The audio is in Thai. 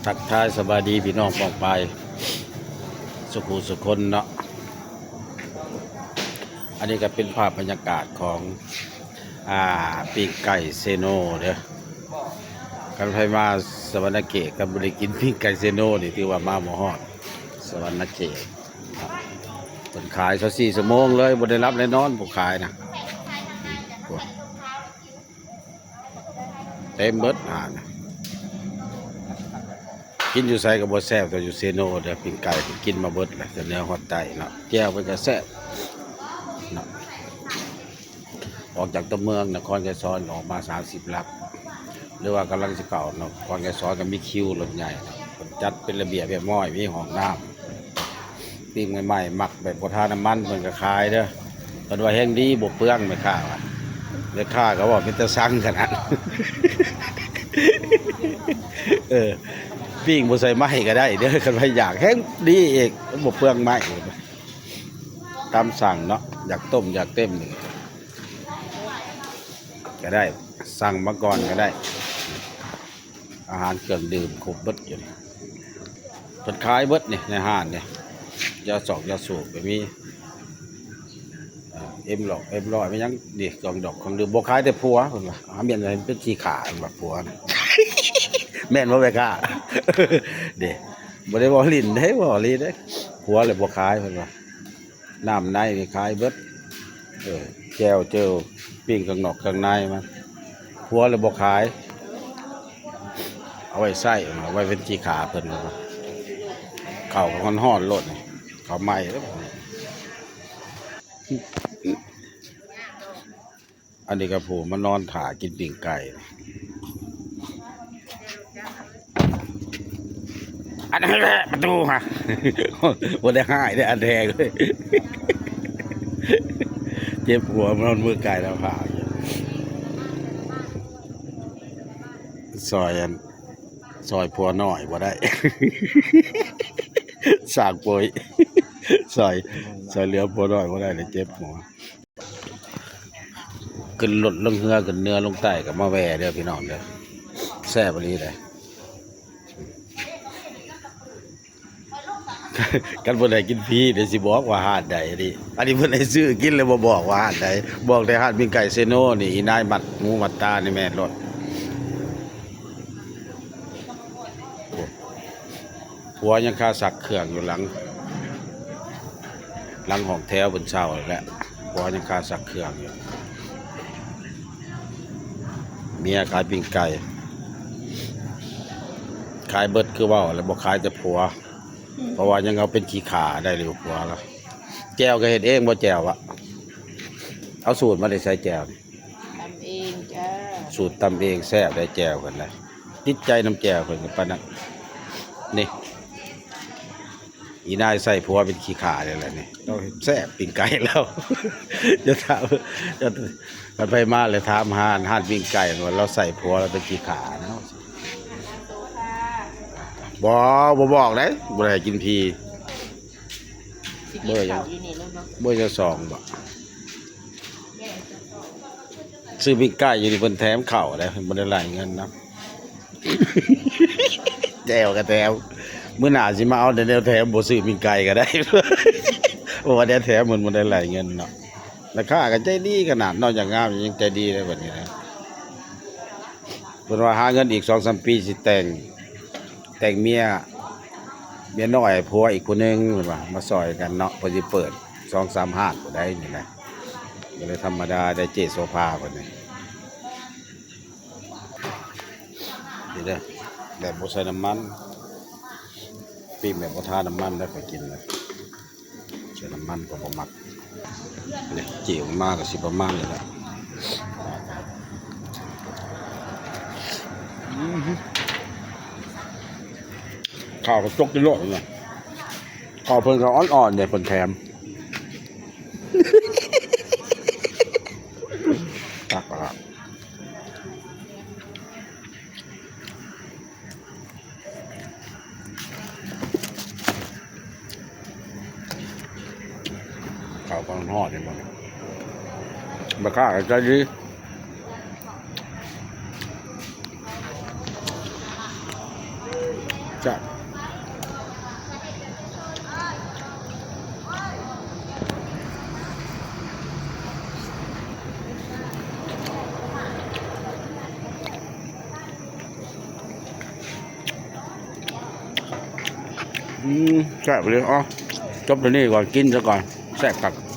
ทักทายสบายดีพี่น้องปองไปสุขุสุคนเนาะอันนี้ก็เป็นภาพบรรยากาศของปีกไก่เซโนเด้อกันไผมาสวรรณเขตกันบริกินปีกไก่เซโนนี่ที่ว่ามาหมอฮอดสวรรณเขตคนขายเขา4 ชั่วโมงเลยบ่ได้รับได้นอนผู้ขายนะเต็มเบิดนะกินอยู่ไสก็บ่แซ่บแต่อยู่เซโนเด้อปิ้งไก่กินมาเบิดแหละแต่แนวฮอดไตเนาะแก้วมันก็แซ่บเนาะออกจากตัวเมืองนครไกรสอนออกมา30 ลักหรือว่ากำลังสิเข้านครไกรสอนก็มีคิวรถใหญ่จัดเป็นระเบียบเรียบร้อยมีห้องน้ำปิ้งใหม่ๆหมักแบบบ่ทาน้ำมันเพิ่นก็ขายเด้อเพิ่นว่าแห้งดีบ่เปลืองแม่ค้าว่าแม่ค้าก็ว่ามีแต่สั่งขนาดปิ้งบ่ใส่ไม้ก็ได้เด้อคันใครอยากแห้งดีอีกบ่เปลืองไม้ตามสั่งเนาะอยากต้มอยากเต็มนี่ก็ได้สั่งมาก่อนก็ได้อาหารเครื่องดื่มครบเบิดอยู่นี่เพิ่นขายเบิดนี่ในห้างนี่ยาสอกยาสูบก็มีเอ็มร้อยไม่ยังนี่กล่องดอกของดื่มบ่ขายแต่ผัวเพิ่นว่าเมียนเป็นขี้ขาแบบผัวแม่นบ่แม่ค้าเด้บ่ได้บ่ลิ้นเด้บ่ลิ้นเด้ผัวเลยบ่ขายเพิ่นว่าน้ำในนี่ขายเบิดแก้วเจลปิ้งข้างนอกข้างในมันผัวเลยบ่ขายเอาไว้ใส่เอาไว้เป็นขี้ขาเพิ่นว่าข้าวก็ฮ้อนๆโลดนี่ข้าวใหม่เด้ออันนี้ก็ผู้มานอนถ่ากินปิ้งไก่อันนั้นแหละประตูฮะวันได้ห้ายได้อันแดงเลยเจ็บหัวมันนอนมือไก่แล้วผ่าซอยผัวน้อยบ่ได้สากป่วยซอยเหลือผัวน้อยบ่ได้เลยเจ็บหัวขึ้นรถลงเรือขึ้นเนื้อลงใต้กับมาแวเด้อพี่น้องเด้อแซ่บอีหลีเลยกันเพิ่นให้กินฟรีเดี๋ยวสิบอกว่าหาดใดดิอันนี้เพิ่นให้ซื้อกินเลยบ่บอกว่าหาดใดบอกแต่หาดปิ้งไก่เซโนนี่อีนายมัดหมูมัดตานี่แม่นรถผัวยังคาสักเครื่องอยู่หลังห้องแถวบนเช้าแหละผัวยังคาสักเครื่องอยู่เมียขายปิ้งไก่ขายเบิดคือว่าแล้วบ่ขายแต่ผัวเพราะว่ายังเอาเป็นขี้ขาได้เลยผัวแล้วแจวก็เฮ็ดเองบ่แจวอะเอาสูตรมาได้ใส่แจวนี่ทำเองจ้าสูตรตำเองแซ่บได้แจวกันเลยติดใจน้ำแจวเพิ่นก็ปานนั้นนี่อีนายใส่ผัวเป็นขี้ขาได้แหละนี่เราแซ่บปิ้งไก่แล้วจะถามจะไปมาเลยถามหาดปิ้งไก่ว่าเราใส่ผัวเราเป็นขี้ขาเนาะบ่บอกได้บ่ได้กินพีเบอร์ยังเบอร์จะ2บ่ซื้อปิ้งไก่อยู่นี่เพิ่นแถมข้าวได้เพิ่นบ่ได้หลายเงินนะแจวก็แถมมื้อหน้าสิมาเอาแต่แนวแถมบ่ซื้อปิ้งไก่ก็ได้เพราะว่าแนวแถมมันบ่ได้หลายเงินเนาะราคาก็ใจดีขนาดนอกจากงามยังใจดีเลยบัดนี้นะเพิ่นว่าหาเงินอีก 2-3 ปีสิแต่งเมียน้อยผัวอีกคนนึงเพิ่นว่ามาซอยกันเนาะเพิ่นสิเปิด 2-3 ห้างก็ได้นี่แหละก็เลยธรรมดาได้เจโซฟาเพิ่นนี่เด้อแบบบ่ใส่น้ำมันปิ้งแบบบ่ทาน้ำมันแล้วก็กินเลยใส่น้ำมันก็บ่มักนี่จิ๋วมากก็สิประมาณนี้แหละข้าวก็จกได้โลดเลยข้าวเพิ่นก็อ่อนๆเนี่ยเพิ่นแถมตักละข้าวเพิ่นห่อนี่บ่ราคาก็ใจดี จ้ะแซ่บเลยอ๋อจบตัวนี้ก่อนกินซะก่อนแซ่บครับ